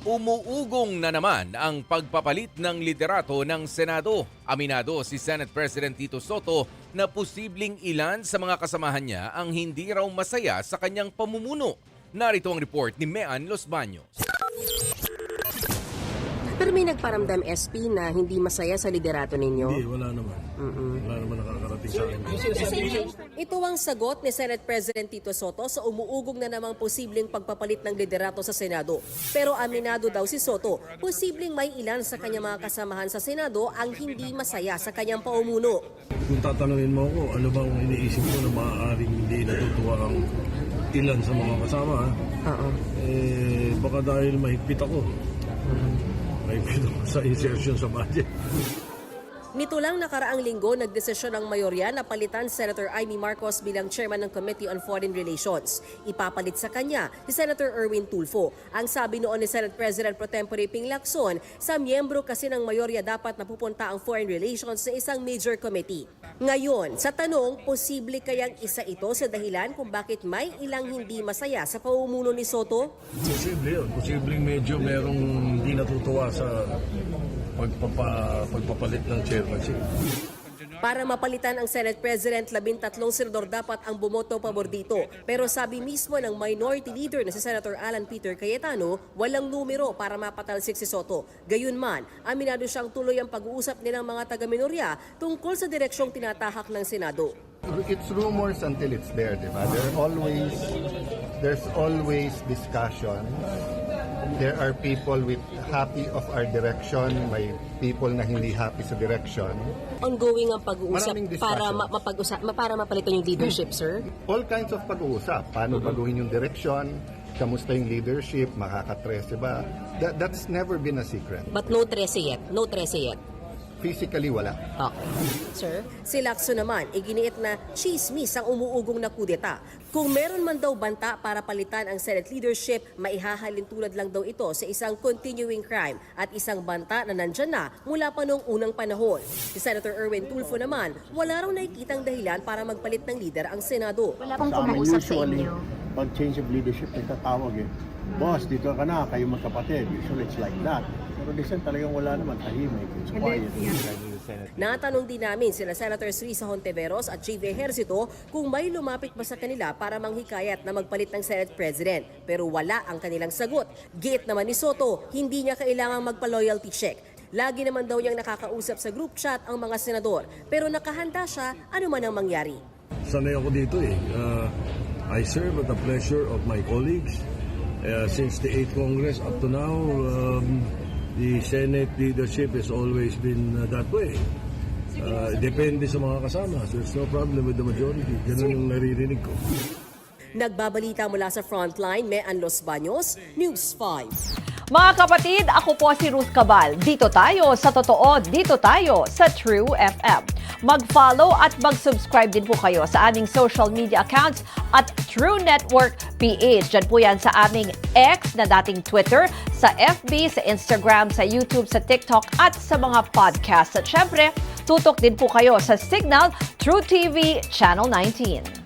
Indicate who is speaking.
Speaker 1: Umuugong na naman ang pagpapalit ng liderato ng Senado. Aminado si Senate President Tito Soto na posibleng ilan sa mga kasamahan niya ang hindi raw masaya sa kanyang pamumuno. Narito ang report ni Mean Los Baños.
Speaker 2: Pero may nagparamdam SP na hindi masaya sa liderato ninyo?
Speaker 3: Hindi, wala naman. Wala naman nakakarating sa akin.
Speaker 2: Ito ang sagot ni Senate President Tito Soto sa umuugong na namang posibleng pagpapalit ng liderato sa Senado. Pero aminado daw si Soto, posibleng may ilan sa kanyang mga kasamahan sa Senado ang hindi masaya sa kanyang paumuno.
Speaker 3: Kung tatanungin mo ako, ano bang iniisip ko na maaaring hindi natutuwa ang ilan sa mga kasama, baka dahil mahigpit ako. Mahigpit ako sa insertion sa budget.
Speaker 2: Nito lang nakaraang linggo, nagdesisyon ang mayorya na palitan Senator Amy Marcos bilang chairman ng Committee on Foreign Relations. Ipapalit sa kanya si Senator Erwin Tulfo. Ang sabi noon ni Senate President Pro Tempore Ping Lacson, sa miyembro kasi ng mayorya dapat napupunta ang Foreign Relations sa isang major committee. Ngayon, sa tanong, posible kayang isa ito sa dahilan kung bakit may ilang hindi masaya sa pamumuno ni Soto?
Speaker 3: Posible yun. Posibleng medyo merong hindi natutuwa sa pagpapalit ng chairmanship.
Speaker 2: Para mapalitan ang Senate President, 13 senador dapat ang bumoto pabor dito. Pero sabi mismo ng Minority Leader na si Senator Alan Peter Cayetano, walang numero para mapatalsik si Soto. Gayunman, aminado siyang tuloy ang pag-uusap nilang mga taga-minorya tungkol sa direksyong tinatahak ng Senado.
Speaker 4: It's rumors until it's there, di ba? There's always discussion. There are people with happy of our direction, may people na hindi happy sa direction.
Speaker 2: Ongoing ang pag-uusap
Speaker 4: Maraming
Speaker 2: para mapalitan yung leadership, sir?
Speaker 4: All kinds of pag-uusap. Paano baguhin yung direction? Kamusta yung leadership? Makakatrese ba? That's never been a secret.
Speaker 2: But no 13 yet. No 13 yet.
Speaker 4: Physically, wala.
Speaker 2: Okay. Sir, si Lacson naman, iginiit na chismis ang umuugong na kudeta. Kung meron man daw banta para palitan ang Senate leadership, maihahalin tulad lang daw ito sa isang continuing crime at isang banta na nandyan na mula pa noong unang panahon. Si Senator Erwin Tulfo naman, wala raw nakikitang dahilan para magpalit ng leader ang Senado.
Speaker 5: Wala pong kumuusap sa inyo.
Speaker 6: Pag change of leadership, nagtatawag boss, dito ka na, kayo magkapatid. Usually it's like that. Pero decent talagang wala naman, tahimik. It's quiet.
Speaker 2: Natanong din namin sila Senators Risa Hontiveros at JV Ejercito kung may lumapit ba sa kanila para manghikayat na magpalit ng Senate President. Pero wala ang kanilang sagot. Giit naman ni Soto, hindi niya kailangang magpa-loyalty check. Lagi naman daw niyang nakakausap sa group chat ang mga senador. Pero nakahanda siya ano man ang mangyari.
Speaker 3: Sanay ako dito I serve at the pleasure of my colleagues. Since the 8th Congress up to now, the Senate leadership has always been that way. Depende sa mga kasama. So there's no problem with the majority. Ganun ang naririnig ko.
Speaker 2: Nagbabalita mula sa Frontline, Mean Los Baños, News 5.
Speaker 7: Mga kapatid, ako po si Ruth Cabal. Dito tayo sa totoo, dito tayo sa True FM. Mag-follow at mag-subscribe din po kayo sa aming social media accounts at True Network PH. Diyan po yan sa aming X na dating Twitter, sa FB, sa Instagram, sa YouTube, sa TikTok at sa mga podcast. At syempre, tutok din po kayo sa Signal True TV Channel 19.